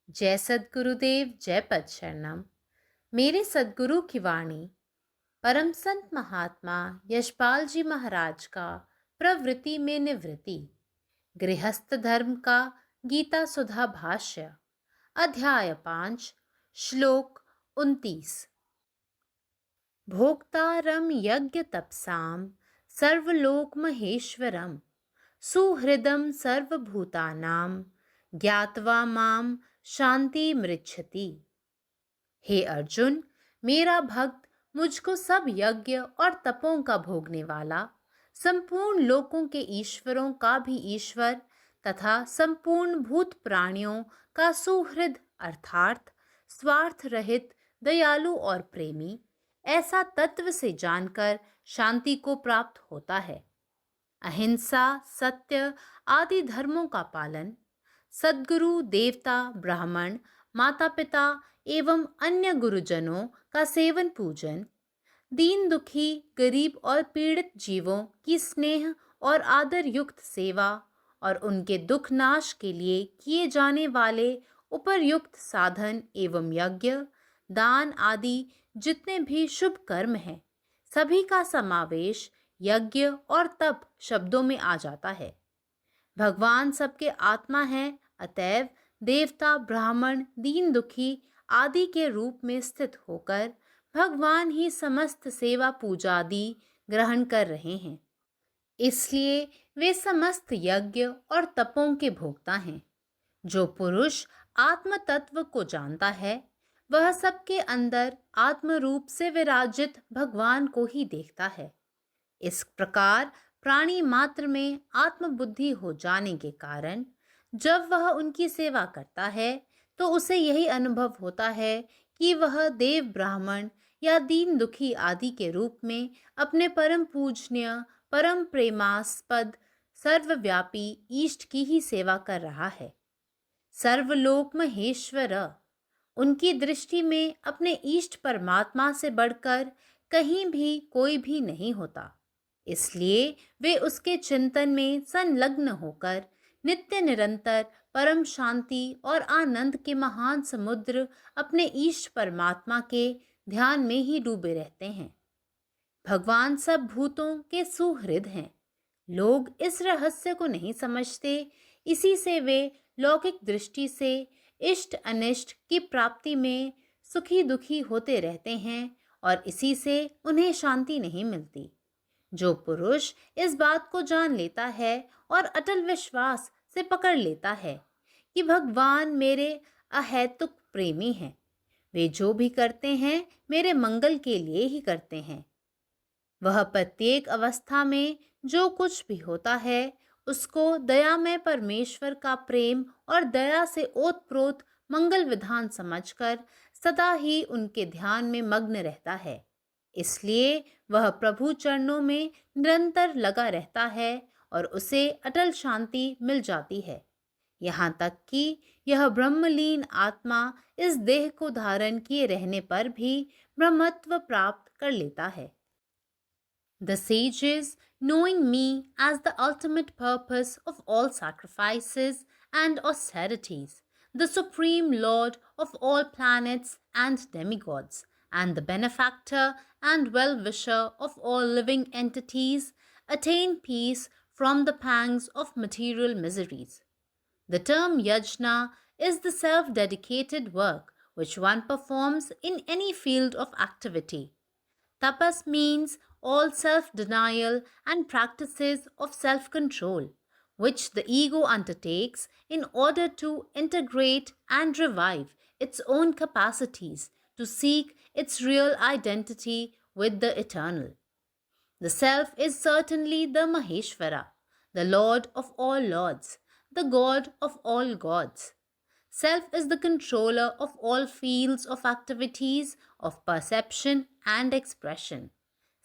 जय सद्गुरुदेव, जय पद शरणम। मेरे सद्गुरु की वाणी परम संत महात्मा यशपाल जी महाराज का प्रवृत्ति में निवृत्ति गृहस्थ धर्म का गीता सुधा भाष्य अध्याय 5 श्लोक 29। भोक्तारम यज्ञ तपसाम सर्वलोक महेश्वरम सुहृदम सर्वभूतानां ज्ञात्वा माम शांति मृच्छति। हे अर्जुन, मेरा भक्त मुझको सब यज्ञ और तपों का भोगने वाला, संपूर्ण लोकों के ईश्वरों का भी ईश्वर तथा संपूर्ण भूत प्राणियों का सुहृद अर्थात स्वार्थ रहित, दयालु और प्रेमी, ऐसा तत्व से जानकर शांति को प्राप्त होता है। अहिंसा, सत्य आदि धर्मों का पालन, सद्गुरु, देवता, ब्राह्मण, माता पिता एवं अन्य गुरुजनों का सेवन पूजन, दीन दुखी, गरीब और पीड़ित जीवों की स्नेह और आदर युक्त सेवा और उनके दुख नाश के लिए किए जाने वाले उपर्युक्त साधन एवं यज्ञ, दान आदि जितने भी शुभ कर्म हैं, सभी का समावेश यज्ञ और तप शब्दों में आ जाता है। भगवान सबके आत्मा है, अतएव देवता, ब्राह्मण, दीन दुखी आदि के रूप में स्थित होकर भगवान ही समस्त सेवा पूजा आदि ग्रहण कर रहे हैं। इसलिए वे समस्त यज्ञ और तपों के भोक्ता हैं। जो पुरुष आत्म तत्व को जानता है, वह सबके अंदर आत्म रूप से विराजित भगवान को ही देखता है। इस प्रकार प्राणी मात्र में आत्मबुद्धि हो जाने के कारण जब वह उनकी सेवा करता है तो उसे यही अनुभव होता है कि वह देव, ब्राह्मण या दीन दुखी आदि के रूप में अपने परम पूजनीय, परम प्रेमास्पद, सर्वव्यापी ईष्ट की ही सेवा कर रहा है। सर्वलोक महेश्वर, उनकी दृष्टि में अपने इष्ट परमात्मा से बढ़कर कहीं भी कोई भी नहीं होता। इसलिए वे उसके चिंतन में संलग्न होकर नित्य निरंतर परम शांति और आनंद के महान समुद्र अपने इष्ट परमात्मा के ध्यान में ही डूबे रहते हैं। भगवान सब भूतों के सुहृद हैं। लोग इस रहस्य को नहीं समझते, इसी से वे लौकिक दृष्टि से इष्ट अनिष्ट की प्राप्ति में सुखी दुखी होते रहते हैं और इसी से उन्हें शांति नहीं मिलती। जो पुरुष इस बात को जान लेता है और अटल विश्वास से पकड़ लेता है कि भगवान मेरे अहैतुक प्रेमी हैं, वे जो भी करते हैं मेरे मंगल के लिए ही करते हैं, वह प्रत्येक अवस्था में जो कुछ भी होता है उसको दयामय परमेश्वर का प्रेम और दया से ओतप्रोत मंगल विधान समझकर सदा ही उनके ध्यान में मग्न रहता है। इसलिए वह प्रभु चरणों में निरंतर लगा रहता है और उसे अटल शांति मिल जाती है, यहाँ तक कि यह ब्रह्मलीन आत्मा इस देह को धारण किए रहने पर भी ब्रह्मत्व प्राप्त कर लेता है। The sages, knowing me as the ultimate purpose of all sacrifices and austerities, the supreme lord of all planets and demigods, and the benefactor and well-wisher of all living entities, attain peace from the pangs of material miseries. The term yajna is the self-dedicated work which one performs in any field of activity. Tapas means all self denial and practices of self control, which the ego undertakes in order to integrate and revive its own capacities to seek its real identity with the eternal. The Self is certainly the Maheshvara, the Lord of all lords, the God of all gods. Self is the controller of all fields of activities, of perception and expression.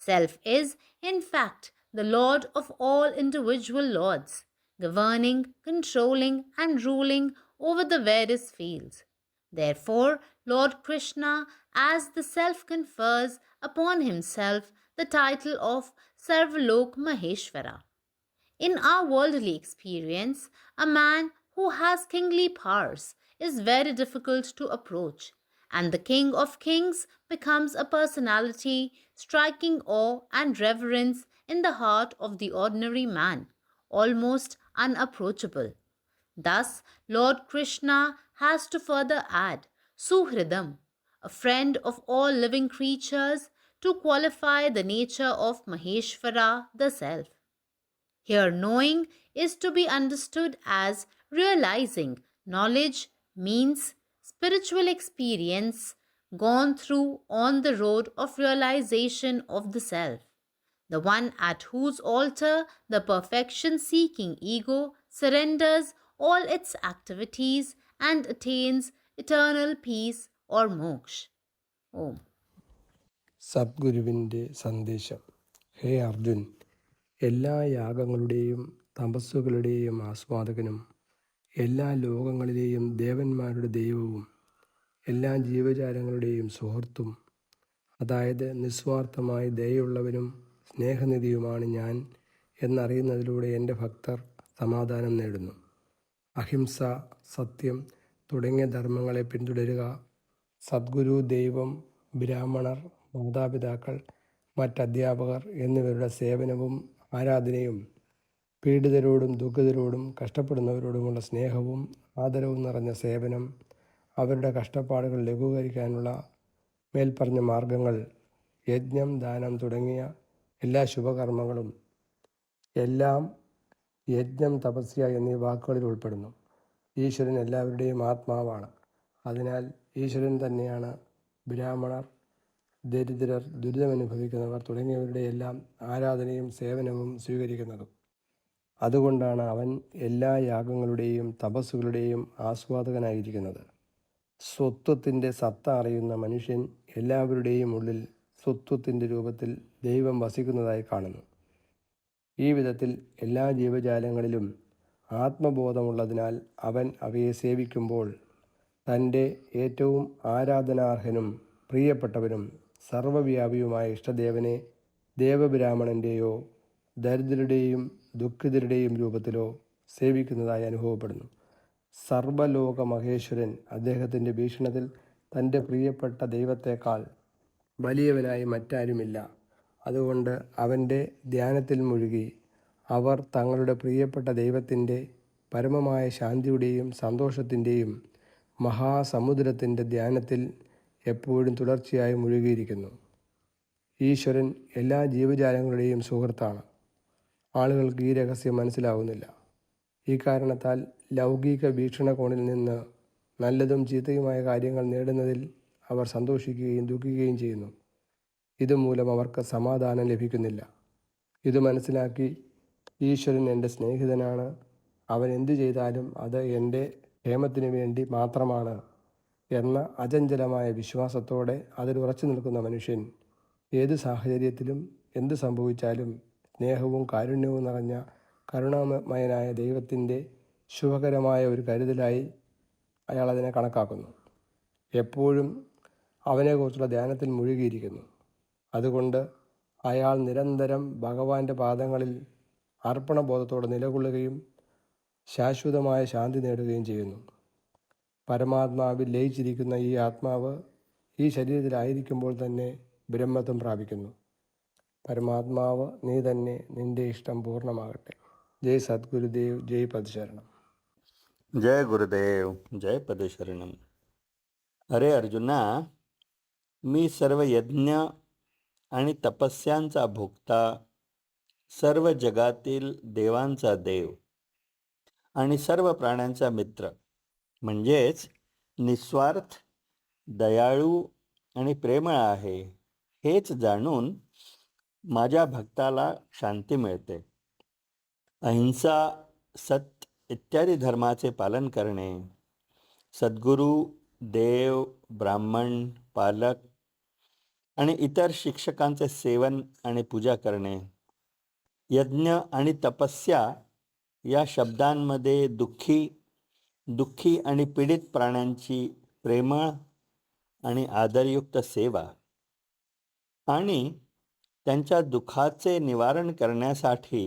Self is, in fact, the Lord of all individual lords, governing, controlling, and ruling over the various fields. Therefore, Lord Krishna, as the Self, confers upon himself the title of Sarvalok Maheshvara. In our worldly experience, a man who has kingly powers is very difficult to approach, and the King of Kings becomes a personality striking awe and reverence in the heart of the ordinary man, almost unapproachable. Thus, Lord Krishna has to further add Suhridam, a friend of all living creatures, to qualify the nature of Maheshwara, the Self. Here, knowing is to be understood as realizing. Knowledge means spiritual experience gone through on the road of realization of the self, the one at whose altar the perfection seeking ego surrenders all its activities and attains eternal peace or moksha. Om. സദ്ഗുരുവിൻ്റെ സന്ദേശം. ഹേ അർജുൻ, എല്ലാ യാഗങ്ങളുടെയും തപസ്സുകളുടെയും ആസ്വാദകനും എല്ലാ ലോകങ്ങളിലെയും ദേവന്മാരുടെ ദൈവവും എല്ലാ ജീവജാലങ്ങളുടെയും സുഹൃത്തും, അതായത് നിസ്വാർത്ഥമായി ദയയുള്ളവനും സ്നേഹനിധിയുമാണ് ഞാൻ എന്നറിയുന്നതിലൂടെ എൻ്റെ ഭക്തർ സമാധാനം നേടുന്നു. അഹിംസ, സത്യം തുടങ്ങിയ ധർമ്മങ്ങളെ പിന്തുടരുക. സദ്ഗുരു, ദൈവം, ബ്രാഹ്മണർ, മാതാപിതാക്കൾ, മറ്റധ്യാപകർ എന്നിവരുടെ സേവനവും ആരാധനയും, പീഡിതരോടും ദുഃഖിതരോടും കഷ്ടപ്പെടുന്നവരോടുമുള്ള സ്നേഹവും ആദരവും നിറഞ്ഞ സേവനം, അവരുടെ കഷ്ടപ്പാടുകൾ ലഘൂകരിക്കാനുള്ള മേൽപ്പറഞ്ഞ മാർഗങ്ങൾ, യജ്ഞം, ദാനം തുടങ്ങിയ എല്ലാ ശുഭകർമ്മങ്ങളും എല്ലാം യജ്ഞം, തപസ്യ എന്നീ വാക്കുകളിൽ ഉൾപ്പെടുന്നു. ഈശ്വരൻ എല്ലാവരുടെയും ആത്മാവാണ്. അതിനാൽ ഈശ്വരൻ തന്നെയാണ് ബ്രാഹ്മണർ, ദരിദ്രർ, ദുരിതമനുഭവിക്കുന്നവർ തുടങ്ങിയവരുടെ എല്ലാം ആരാധനയും സേവനവും സ്വീകരിക്കുന്നതും. അതുകൊണ്ടാണ് അവൻ എല്ലാ യാഗങ്ങളുടെയും തപസ്സുകളുടെയും ആസ്വാദകനായിരിക്കുന്നത്. സ്വത്വത്തിൻ്റെ സത്ത അറിയുന്ന മനുഷ്യൻ എല്ലാവരുടെയും ഉള്ളിൽ സ്വത്വത്തിൻ്റെ രൂപത്തിൽ ദൈവം വസിക്കുന്നതായി കാണുന്നു. ഈ വിധത്തിൽ എല്ലാ ജീവജാലങ്ങളിലും ആത്മബോധമുള്ളതിനാൽ അവൻ അവയെ സേവിക്കുമ്പോൾ തൻ്റെ ഏറ്റവും ആരാധനാർഹനും പ്രിയപ്പെട്ടവനും സർവ്വവ്യാപിയുമായ ഇഷ്ടദേവനെ ദേവബ്രാഹ്മണൻ്റെയോ ദരിദ്രരുടെയും ദുഃഖിതരുടെയും രൂപത്തിലോ സേവിക്കുന്നതായി അനുഭവപ്പെടുന്നു. സർവ്വലോക മഹേശ്വരൻ അദ്ദേഹത്തിൻ്റെ വീക്ഷണത്തിൽ തൻ്റെ പ്രിയപ്പെട്ട ദൈവത്തേക്കാൾ വലിയവനായി മറ്റാരുമില്ല. അതുകൊണ്ട് അവൻ്റെ ധ്യാനത്തിൽ മുഴുകി അവർ തങ്ങളുടെ പ്രിയപ്പെട്ട ദൈവത്തിൻ്റെ പരമമായ ശാന്തിയുടെയും സന്തോഷത്തിൻ്റെയും മഹാസമുദ്രത്തിൻ്റെ ധ്യാനത്തിൽ എപ്പോഴും തുടർച്ചയായി മുഴുകിയിരിക്കുന്നു. ഈശ്വരൻ എല്ലാ ജീവജാലങ്ങളുടെയും സുഹൃത്താണ്. ആളുകൾക്ക് ഈ രഹസ്യം മനസ്സിലാവുന്നില്ല. ഈ കാരണത്താൽ ലൗകിക വീക്ഷണകോണിൽ നിന്ന് നല്ലതും ചീത്തയുമായ കാര്യങ്ങൾ നേടുന്നതിൽ അവർ സന്തോഷിക്കുകയും ദുഃഖിക്കുകയും ചെയ്യുന്നു. ഇതുമൂലം അവർക്ക് സമാധാനം ലഭിക്കുന്നില്ല. ഇത് മനസ്സിലാക്കി ഈശ്വരൻ എൻ്റെ സ്നേഹിതനാണ്, അവൻ എന്തു ചെയ്താലും അത് എൻ്റെ ക്ഷേമത്തിനു വേണ്ടി മാത്രമാണ് എന്ന അചഞ്ചലമായ വിശ്വാസത്തോടെ അതിൽ ഉറച്ചു നിൽക്കുന്ന മനുഷ്യൻ ഏത് സാഹചര്യത്തിലും എന്ത് സംഭവിച്ചാലും സ്നേഹവും കാരുണ്യവും നിറഞ്ഞ കരുണാമയനായ ദൈവത്തിൻ്റെ ശുഭകരമായ ഒരു കരുതലായി അയാൾ അതിനെ കണക്കാക്കുന്നു. എപ്പോഴും അവനെക്കുറിച്ചുള്ള ധ്യാനത്തിൽ മുഴുകിയിരിക്കുന്നു. അതുകൊണ്ട് അയാൾ നിരന്തരം ഭഗവാന്റെ പാദങ്ങളിൽ അർപ്പണബോധത്തോടെ നിലകൊള്ളുകയും ശാശ്വതമായ ശാന്തി നേടുകയും ചെയ്യുന്നു. പരമാത്മാവിൽ ലയിച്ചിരിക്കുന്ന ഈ ആത്മാവ് ഈ ശരീരത്തിലായിരിക്കുമ്പോൾ തന്നെ ബ്രഹ്മത്വം പ്രാപിക്കുന്നു. പരമാത്മാവ് നീ തന്നെ, നിന്റെ ഇഷ്ടം പൂർണ്ണമാകട്ടെ. ജയ് സദ്ഗുരുദേവ്, ജയ് പദശരണം. जय गुरुदेव, जय पदशरणम. अरे अर्जुना, मी सर्व यज्ञ आणि तपस्यांचा भोक्ता, सर्व जगातील देवांचा देव आणि सर्व प्राण्यांचा मित्र, म्हणजेच निस्वार्थ, दयाळू आणि प्रेमळ आहे. हेच जाणून माझ्या भक्ताला शांती मिळते. अहिंसा, सत्य इत्यादी धर्माचे पालन करणे, सद्गुरू, देव, ब्राह्मण, पालक आणि इतर शिक्षकांचे सेवन आणि पूजा करणे, यज्ञ आणि तपस्या या शब्दांमध्ये दुःखी आणि पीडित प्राण्यांची प्रेमळ आणि आदरयुक्त सेवा आणि त्यांच्या दुःखाचे निवारण करण्यासाठी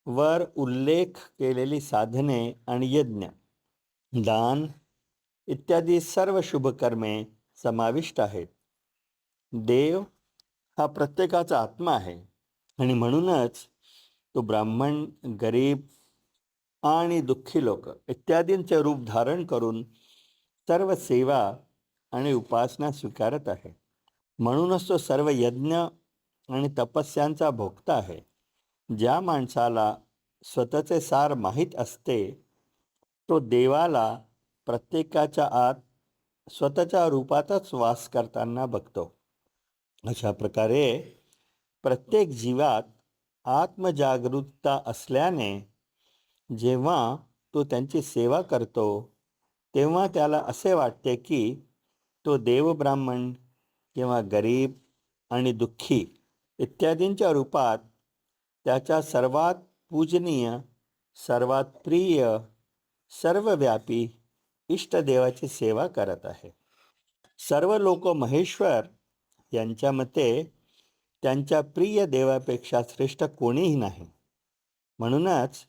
वर उल्लेख केलेली साधने आणि यज्ञ, दान, इत्यादी सर्व शुभकर्मे समाविष्ट आहेत. देव हा प्रत्येकाचा आत्मा आहे आणि म्हणूनच तो ब्राह्मण, गरीब आणि दुःखी लोक इत्यादींचे रूप धारण करून सर्व सेवा आणि उपासना स्वीकारत आहे. म्हणूनच तो सर्व यज्ञ आणि तपस्यांचा भोक्ता आहे. ज्या माणसाला स्वतःचे सार माहीत असते तो देवाला प्रत्येकाच्या आत स्वतःच्या रूपातच वास करताना बघतो. अशा प्रकारे प्रत्येक जीवात आत्मजागरूकता असल्याने जेव्हा तो त्यांची सेवा करतो तेव्हा त्याला असे वाटते की तो देवब्राह्मण किंवा गरीब आणि दुःखी इत्यादींच्या रूपात त्याच्या सर्वात पूजनीय, सर्वात प्रिय, सर्वव्यापी इष्टदेवाची सेवा करत आहे. सर्व लोक महेश्वर यांच्या मते त्यांच्या प्रिय देवापेक्षा श्रेष्ठ कोणीही नाही. म्हणूनच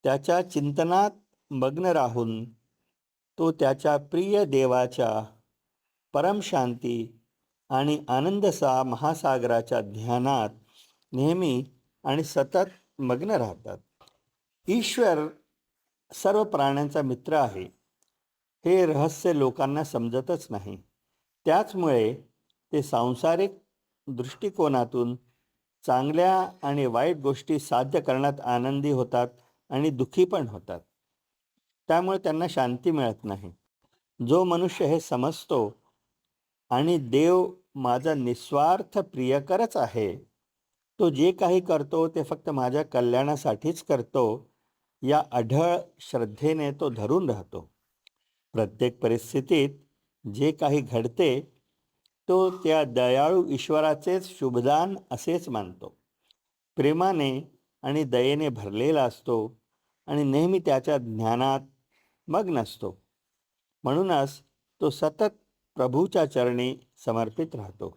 त्याच्या चिंतनात मग्न राहून तो त्याच्या प्रिय देवाच्या परमशांती आणि आनंदसा महासागराच्या ध्यानात नेहमी आणि सतत मग्न राहतात. ईश्वर सर्व प्राण्यांचा मित्र आहे हे रहस्य लोकांना समजतच नाही. त्याचमुळे ते सांसारिक दृष्टिकोनातून चांगल्या आणि वाईट गोष्टी साध्य करण्यात आनंदी होतात आणि दुःखी पण होतात. त्यामुळे त्यांना शांती मिळत नाही. जो मनुष्य हे समजतो आणि देव माझा निस्वार्थ प्रियकरच आहे, तो जे काही करतो ते फक्त माझ्या कल्याणासाठीच करतो, या अढळ श्रद्धेने तो धरून राहतो. प्रत्येक परिस्थितीत जे काही घडते तो त्या दयाळू ईश्वराचेच शुभदान असेच मानतो. प्रेमाने आणि दयेने भरलेला असतो आणि नेहमी त्याच्या ज्ञानात मग्न असतो. म्हणूनच तो सतत प्रभूच्या चरणी समर्पित राहतो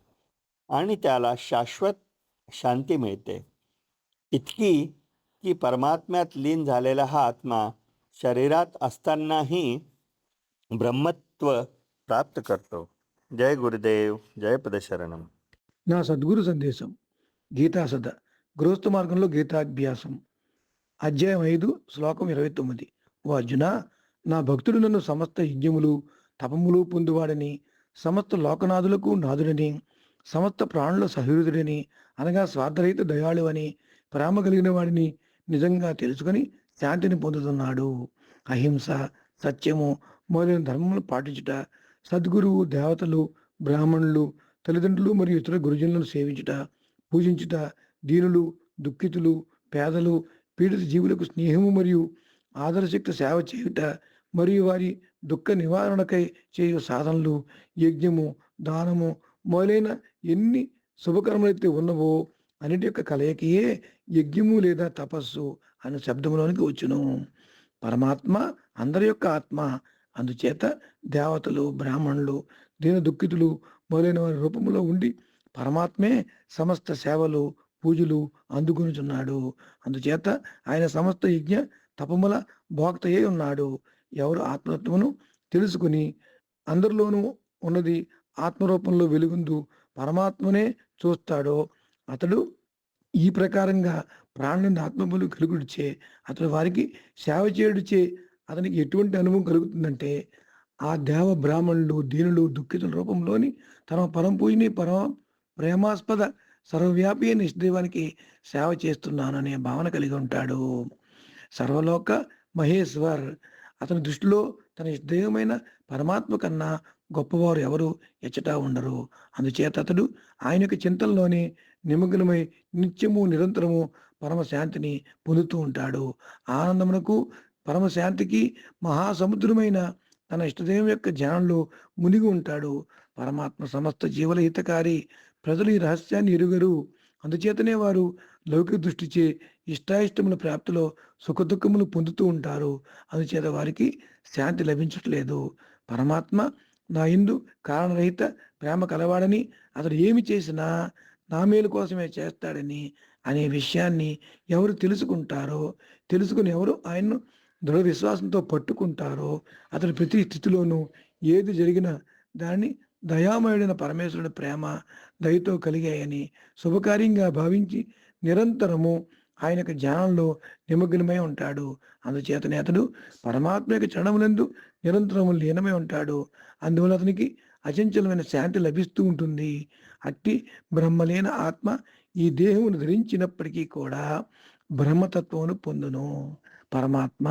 आणि त्याला शाश्वत शांती मिळते. इतकी की परमात्म्यात लीन झालेला हा आत्मा शरीरात असतानाही ब्रह्मत्व प्राप्त करतो. जय गुरुदेव, जय पदशरणम. నా సద్గురు సందేశం గీతా సద గృహస్థ మార్గంలో గీతాభ్యాసం అధ్యాయం 5 శ్లోకం 29. ఓ అర్జున, నా భక్తుడు నన్ను సమస్త యజ్ఞములు తపములు పొందువాడని, సమస్త లోకనాథులకు నాథుడని, సమస్త ప్రాణుల సహృదుడని, అనగా స్వార్థరహిత దయాళు అని, ప్రేమ కలిగిన వాడిని నిజంగా తెలుసుకొని శాంతిని పొందుతున్నాడు. అహింస, సత్యము మొదలైన ధర్మములు పాటించుట, సద్గురువు, దేవతలు, బ్రాహ్మణులు, తల్లిదండ్రులు మరియు ఇతర గురుజనులను సేవించుట, పూజించుట, దీనులు, దుఃఖితులు, పేదలు, పీడిత జీవులకు స్నేహము మరియు ఆదర్శక్తి సేవ చేయుట, మరియు వారి దుఃఖ నివారణకై చేయు సాధనలు, యజ్ఞము, దానము మొదలైన ఎన్ని శుభకర్మలైతే ఉన్నవో అన్నిటి యొక్క కలయికయే యజ్ఞము లేదా తపస్సు అనే శబ్దములోనికి వచ్చును. పరమాత్మ అందరి యొక్క ఆత్మ. అందుచేత దేవతలు, బ్రాహ్మణులు, దీన దుఃఖితులు మొదలైన వారి రూపంలో ఉండి పరమాత్మే సమస్త సేవలు, పూజలు అందుకొనుచున్నాడు. అందుచేత ఆయన సమస్త యజ్ఞ తపముల భోక్తయే ఉన్నాడు. ఎవరు ఆత్మతత్వమును తెలుసుకుని అందరిలోనూ ఉన్నది ఆత్మరూపంలో వెలుగుందు పరమాత్మనే చూస్తాడో అతడు ఈ ప్రకారంగా ప్రాణుని ఆత్మబలు కలుగుడిచే అతడు వారికి సేవ చేయుడిచే అతనికి ఎటువంటి అనుభవం కలుగుతుందంటే, ఆ దేవ బ్రాహ్మణులు, దీనులు, దుఃఖితుల రూపంలోని తన పరం పూజని పరమ ప్రేమాస్పద సర్వవ్యాపి అయిన ఇష్టదైవానికి సేవ చేస్తున్నాననే భావన కలిగి ఉంటాడు. సర్వలోక మహేశ్వర్. అతని దృష్టిలో తన ఇష్టదైవమైన పరమాత్మ కన్నా గొప్పవారు ఎవరు ఎచ్చటా ఉండరు. అందుచేత అతడు ఆయన యొక్క చింతనలోనే నిమగ్నమై నిత్యము నిరంతరము పరమశాంతిని పొందుతూ ఉంటాడు. ఆనందమునకు, పరమశాంతికి మహాసముద్రమైన తన ఇష్టదైవం యొక్క ధ్యానంలో మునిగి ఉంటాడు. పరమాత్మ సమస్త జీవుల హితకారి. ప్రజలు ఈ రహస్యాన్ని ఎరుగరు. అందుచేతనే వారు లౌకిక దృష్టిచే ఇష్టాయిష్టముల ప్రాప్తిలో సుఖదుఖములు పొందుతూ ఉంటారు. అందుచేత వారికి శాంతి లభించట్లేదు. పరమాత్మ నా యందు కారణరహిత ప్రేమ కలవాడని, అతడు ఏమి చేసినా నా మేలు కోసమే చేస్తాడని అనే విషయాన్ని ఎవరు తెలుసుకుంటారో, తెలుసుకుని ఎవరు ఆయన్ను దృఢ విశ్వాసంతో పట్టుకుంటారో అతడు ప్రతి స్థితిలోనూ ఏది జరిగినా దానిని దయామయుడైన పరమేశ్వరుడి ప్రేమ దయతో కలిగాయని శుభకార్యంగా భావించి నిరంతరము ఆయనకు ధ్యానంలో నిమగ్నమై ఉంటాడు. అందుచేతనే అతడు పరమాత్మ యొక్క చరణములందు నిరంతరము లీనమై ఉంటాడు. అందువల్ల అతనికి అచంచలమైన శాంతి లభిస్తూ ఉంటుంది. అట్టి బ్రహ్మలీన ఆత్మ ఈ దేహమును ధరించినప్పటికీ కూడా బ్రహ్మతత్వమును పొందును. పరమాత్మ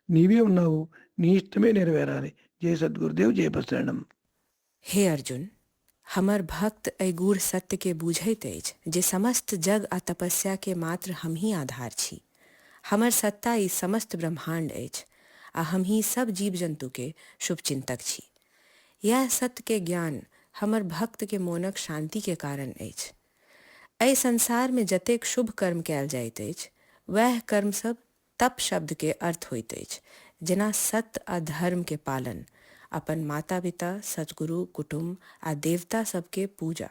నీవే ఉన్నావు, నీ ఇష్టమే నెరవేరాలి. जय सद्गुरुदेव जय प्रसरणम। हे अर्जुन, हमर भक्त अय गूढ़ सत्य के बूझैत अछि जे समस्त जग आ तपस्या के मात्र हम ही आधार छी। हमर सत्ता ई समस्त ब्रह्मांड अछि आ हम ही सब जीव जंतु के शुभ चिंतक छी। यह सत्य के ज्ञान हमर भक्त के मोनक शांति के कारण अछि। अय संसार में जतेक शुभ कर्म कयल जाइत अछि वह कर्म सब तप शब्द के अर्थ होइत अछि। जेना सत्य आ धर्म के पालन, अपन माता पिता, सतगुरु, कुटुंब आ देवता सबके पूजा,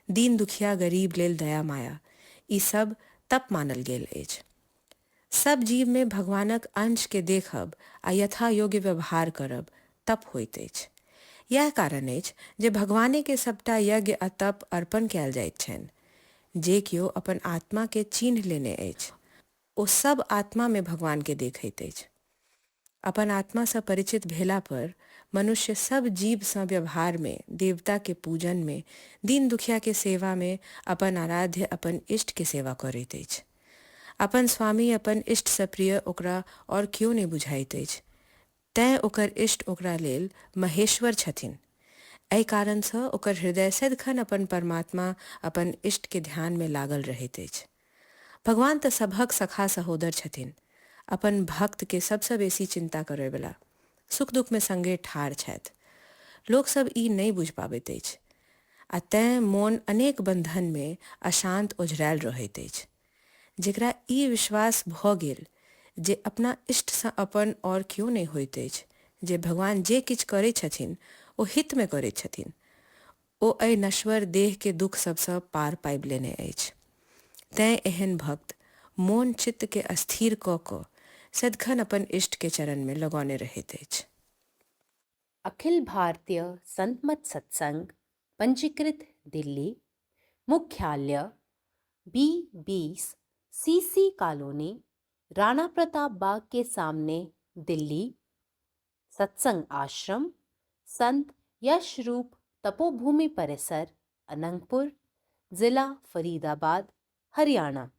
दीन दुखिया गरीब लेल दया माया, ई सब तप मानल गेल अछि। सब जीव में भगवानक अंश के देखब आ यथा योग्य व्यवहार करब तप होइत अछि। यह कारण अछि जे भगवाने के सबटा यज्ञ आ तप अर्पण कयल जाइत छनि। जे कियो अपन आत्मा के चिन्ह लेने अछि ओ सब आत्मा में भगवान के देखैत अछि। अपन आत्मा से परिचित भेला पर मनुष्य सब जीव से व्यवहार में, देवता के पूजन में, दीन दुखिया के सेवा में, अपन आराध्य अपन इष्ट के सेवा करैत अछि। अपन स्वामी अपन इष्ट से प्रिय ओकरा और क्यों नहीं बुझाइत अछि। तैं ओकर इष्ट ओकरा लेल महेश्वर छथिन। एहि कारण से ओकर हृदय सदिखन अपन परमात्मा अपन इष्ट के ध्यान में लागल रहैत अछि। भगवान तऽ सभक सखा सहोदर छथिन। अपन भक्त के सबसे बेसी चिंता करे वाला, सुख दुख में संगे ठाढ़ छथि। लोक सब ई नहीं बुझ पाबैत अछि आ तें मोन अनेक बंधन में अशांत ओझरायल रहैत अछि। जेकरा ई विश्वास भ गेल जे अपना इष्ट से अपन और क्यों नहीं होइत अछि, जे भगवान जे किछ करै छथिन ओ हित में करै छथिन, ओ एहि नश्वर देह के दुख सबसँ पार पाबि लेने अछि। तैं एहन भक्त मोन चित्त के अस्थिर क क सदखन अपन इष्ट के चरण में लगौने रहैत अछि। अखिल भारतीय संत मत सत्संग पंजीकृत दिल्ली, मुख्यालय B20 CC colony, Rana Pratap Bagh के सामने, दिल्ली। सत्संग आश्रम संत यश रूप तपोभूमि परिसर, अनंगपुर, जिला फरीदाबाद, हरियाणा।